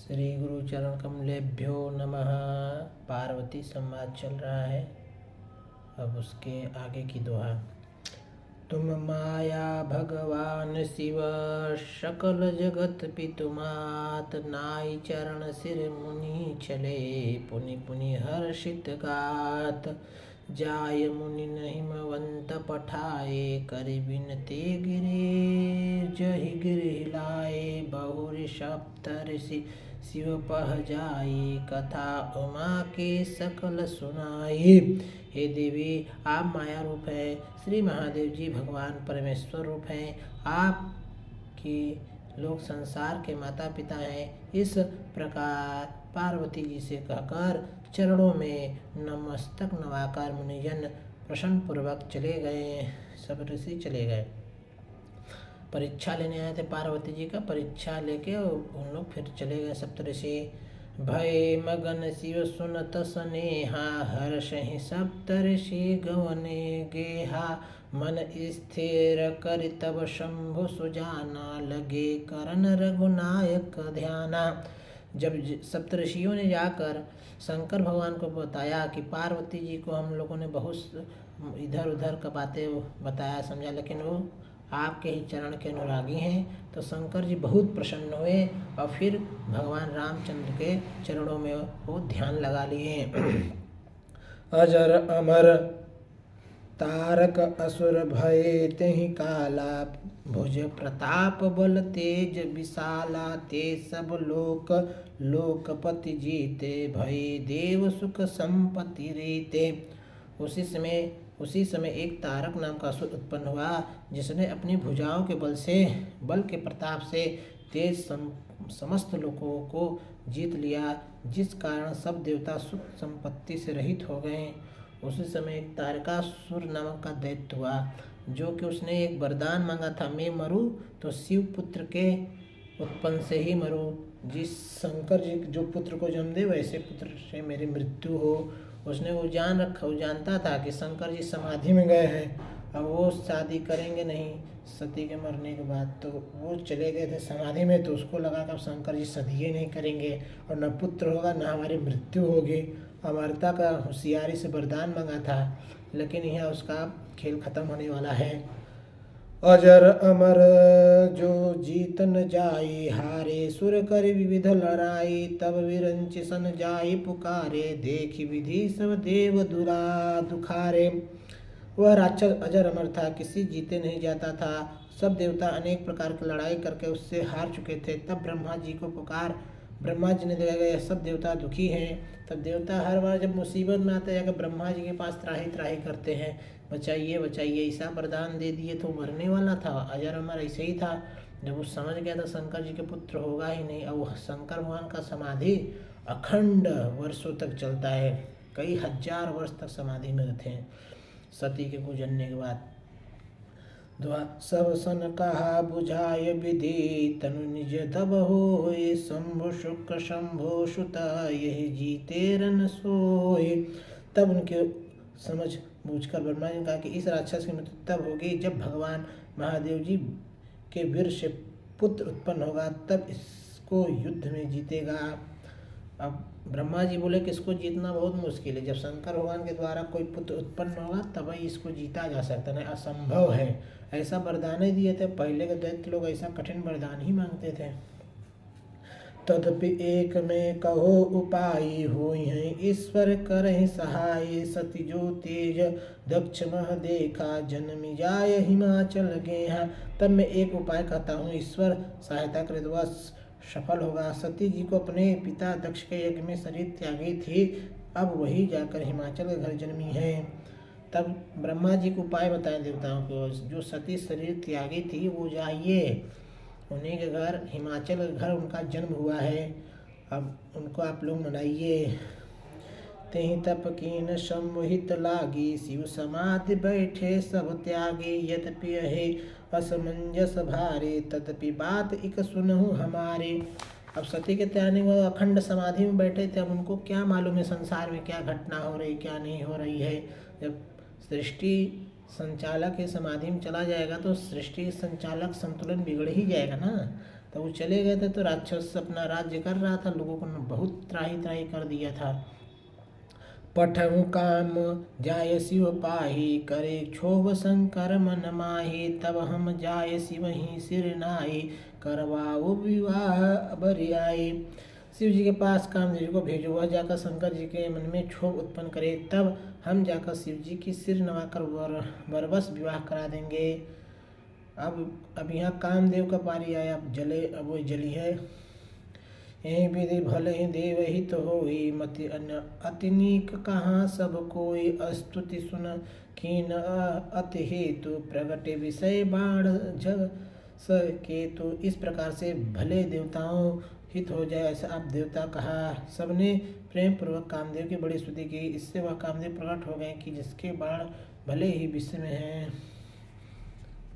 श्री गुरु चरण कमलेभ्यो नमः। पार्वती संवाद चल रहा है, अब उसके आगे की दोहा। तुम माया भगवान शिव सकल जगत पितुमात, नाई चरण सिर मुनि चले पुनि पुनि हर्षित गात। जाय मुनि हिमवंत पठाए, कर बिनते गिरे जहि गृह लाए। बहुरि सप्तऋषि शिव पह जाई, कथा उमा के सकल सुनाई। हे देवी, आप माया रूप है, श्री महादेव जी भगवान परमेश्वर रूप हैं। आप की लोग संसार के माता पिता हैं। इस प्रकार पार्वती जी से कहकर चरणों में नमस्तक नवाकर मुनिजन प्रसन्न पूर्वक चले गए। सब ऋषि चले गए, परीक्षा लेने आए थे पार्वती जी का। परीक्षा लेके उन लोग फिर चले गए सप्तऋषि। भय मगन शिव सुनत स्नेहा, हर्षहि सप्तऋषि गवने गेहा। मन स्थिर कर तब शंभु सुजाना, लगे करन रघुनायक ध्याना। जब सप्तऋषियों ने जाकर शंकर भगवान को बताया कि पार्वती जी को हम लोगों ने बहुत इधर उधर का बातें बताया समझा, लेकिन वो आपके ही चरण के अनुरागी हैं, तो शंकर जी बहुत प्रसन्न हुए और फिर भगवान रामचंद्र के चरणों में वो ध्यान लगा लिए। अजर अमर तारक असुर भय तेहि काला, भुज प्रताप बल तेज विशाला। ते सब लोक लोकपति जीते, भय देव सुख संपत्ति रीते। उसी समय एक तारक नाम का असुर उत्पन्न हुआ, जिसने अपनी भुजाओं के बल के प्रताप से तेज समस्त लोगों को जीत लिया, जिस कारण सब देवता सुख संपत्ति से रहित हो गए। उसी समय एक तारकासुर नामक का दैत्य हुआ, जो कि उसने एक वरदान मांगा था, मैं मरूं तो शिव पुत्र के उत्पन्न से ही मरूं। जिस शंकर जी जो पुत्र को जन्म दे वैसे पुत्र से मेरी मृत्यु हो। उसने वो जानता था कि शंकर जी समाधि में गए हैं, अब वो शादी करेंगे नहीं सती के मरने के बाद, तो वो चले गए थे समाधि में। तो उसको लगा कि अब शंकर जी शादी नहीं करेंगे और न पुत्र होगा न हमारी मृत्यु होगी। अमरता का होशियारी से वरदान मांगा था, लेकिन यहाँ उसका खेल खत्म होने वाला है। अजर अमर जो जीत न जाई, हारे सुर कर विविध लड़ाई। तब विरंच सन जाई पुकारे, देखी विधि सब देव दुखारे। वह राक्षस अजर अमर था, किसी जीते नहीं जाता था। सब देवता अनेक प्रकार की लड़ाई करके उससे हार चुके थे। तब ब्रह्मा जी को पुकार, ब्रह्मा जी ने देखा गया सब देवता दुखी हैं। तब देवता हर बार जब मुसीबत में आते जाकर ब्रह्मा जी के पास त्राही करते हैं, बचाइए बचाइए। ऐसा वरदान दे दिए तो मरने वाला था। अजर अमर ऐसे ही था, जब वो समझ गया था शंकर जी के पुत्र होगा ही नहीं। और शंकर भगवान का समाधि अखंड वर्षों तक चलता है, कई हजार वर्ष तक समाधि में रहते हैं सती के गुजरने के बाद। सब सन कहा बुझाय विधि, तनु निज तब होय। शंभु शुक्र शंभु सुत, यही जीते रन सोय। तब उनके समझ बूझकर ब्रह्मा जी ने कहा कि इस राक्षस की मृत्यु तब होगी जब भगवान महादेव जी के वीर से पुत्र उत्पन्न होगा, तब इसको युद्ध में जीतेगा। अब ब्रह्मा जी बोले कि इसको जीतना बहुत मुश्किल है, जब शंकर भगवान के द्वारा कोई पुत्र उत्पन्न होगा तब ही इसको जीता जा सकता, नहीं असंभव है। ऐसा वरदान ही दिए थे, पहले के दैत्य लोग ऐसा कठिन वरदान ही मांगते थे। तदपि एक में कहो उपाय, होई हैं ईश्वर करहि सहाय। सती जो तेज दक्ष मह देखा, जन्म जाय हिमाचल गेहा। तब मैं एक उपाय कहता हूँ, ईश्वर सहायता करे तो वह सफल होगा। सती जी को अपने पिता दक्ष के यज्ञ में शरीर त्यागी थी, अब वही जाकर हिमाचल के घर जन्मी है। तब ब्रह्मा जी को उपाय बताए देवताओं को, जो सती शरीर त्यागी थी वो जाइए उन्हीं के घर, हिमाचल के घर उनका जन्म हुआ है, अब उनको आप लोग मनाइए। तेहि तप कीन सम्मोहित लागी, शिव समाधि बैठे सब त्यागे। यद्यपि है असमंजस भारे, तदपि बात इक सुनहु हमारे। अब सती के त्यागने वो अखंड समाधि में बैठे थे, अब उनको क्या मालूम है संसार में क्या घटना हो रही क्या नहीं हो रही है। जब सृष्टि संचालक के समाधि में चला जाएगा तो सृष्टि संचालक संतुलन बिगड़ ही जाएगा ना। तो वो चले गए थे तो राक्षस अपना राज्य कर रहा था, लोगों को बहुत त्राही त्राही कर दिया था। पठहु काम जाय शिव पाही, करे क्षोभ शंकर मन माही। तब हम जाय शिव ही सिर नाई, करवाओ विवाह बरियाई। शिव जी के पास कामदेव जी को भेजो, वह जाकर शंकर जी के मन में क्षोभ उत्पन्न करे, तब हम जाकर शिव जी की सिर नवाकर बरबस विवाह करा देंगे। अब यहाँ कामदेव का पारी आया, अब वो जली है। यही विधि भले ही देव हित होई, मति अति नीक कहाँ सब कोई। स्तुति सुन कीन अति हेतु, प्रगटे विषय बाण केतु। इस प्रकार से भले देवताओं हित हो जाए ऐसा आप देवता कहा। सबने प्रेम पूर्वक कामदेव की बड़ी स्तुति की, इससे वह कामदेव प्रकट हो गए कि जिसके बाण भले ही विषय में हैं।